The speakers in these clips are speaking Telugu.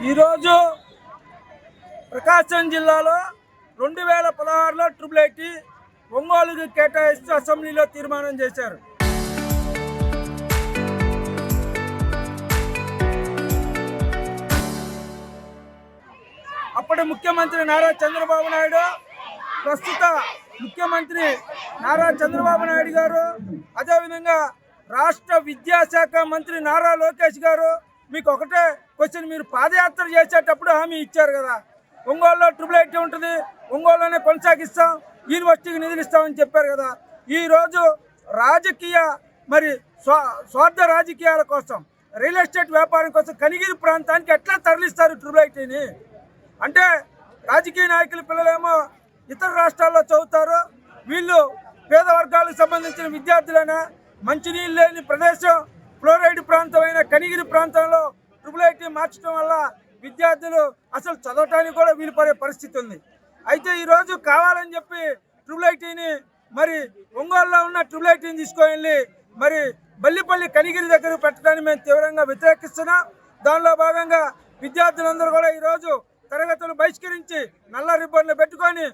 ఈరోజు ప్రకాశం జిల్లాలో 2016లో ట్రిపుల్ ఐటీ ఒంగోలుకి కేటాయిస్తూ అసెంబ్లీలో తీర్మానం చేశారు. అప్పటి ముఖ్యమంత్రి నారా చంద్రబాబు నాయుడు, ప్రస్తుత ముఖ్యమంత్రి నారా చంద్రబాబు నాయుడు గారు, అదేవిధంగా రాష్ట్ర విద్యాశాఖ మంత్రి నారా లోకేష్ గారు మీకు ఒకటే క్వశ్చన్, మీరు పాదయాత్ర చేసేటప్పుడు హామీ ఇచ్చారు కదా, ఒంగోలులో ట్రిపుల్ ఐటీ ఉంటుంది, ఒంగోలులోనే కొనసాగిస్తాం, యూనివర్సిటీకి నిధులు ఇస్తామని చెప్పారు కదా. ఈరోజు రాజకీయ స్వార్థ రాజకీయాల కోసం, రియల్ ఎస్టేట్ వ్యాపారం కోసం కనిగిరి ప్రాంతానికి ఎట్లా తరలిస్తారు ట్రిపుల్ ఐటీని? అంటే రాజకీయ నాయకుల పిల్లలేమో ఇతర రాష్ట్రాల్లో చదువుతారు, వీళ్ళు పేద వర్గాలకు సంబంధించిన విద్యార్థులైనా మంచినీళ్ళు లేని ప్రదేశం ఫ్లోరైడ్ ప్రాంతమైన కనిగిరి ప్రాంతంలో ట్రిపుల్ ఐటీ మార్చడం వల్ల విద్యార్థులు అసలు చదవటానికి కూడా వీలు పడే పరిస్థితి ఉంది. అయితే ఈరోజు కావాలని చెప్పి ట్రిపుల్ ఐటీని ఒంగోలులో ఉన్న ట్రిపుల్ ఐటీని తీసుకువెళ్ళి బల్లిపల్లి కనిగిరి దగ్గర పెట్టడాన్ని మేము తీవ్రంగా వ్యతిరేకిస్తున్నాం. దానిలో భాగంగా విద్యార్థులందరూ కూడా ఈరోజు తరగతులు బహిష్కరించి నల్ల రిబ్బన్లు పెట్టుకొని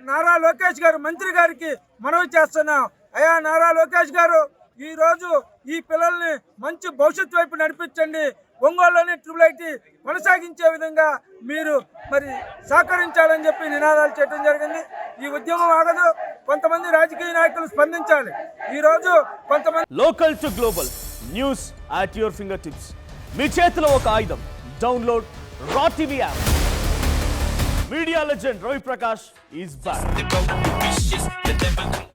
నారా లోకేష్ గారు మంత్రి గారికి మనవి చేస్తున్నాం. అయ్యా నారా లోకేష్ గారు, ఈరోజు ఈ పిల్లల్ని మంచి భవిష్యత్తు వైపు నడిపించండి, ఒంగోలులోని ట్రిపుల్ ఐటీ కొనసాగించే విధంగా మీరు సహకరించాలని చెప్పి నినాదాలు చేయడం జరిగింది. ఈ ఉద్యమం ఆగదు, కొంతమంది రాజకీయ నాయకులు స్పందించాలి. ఈరోజు కొంతమంది local to global news at your finger tips, మీ చేతిలో ఒక ఆయుధం. Download Raw TV app. Media legend Ravi Prakash is back.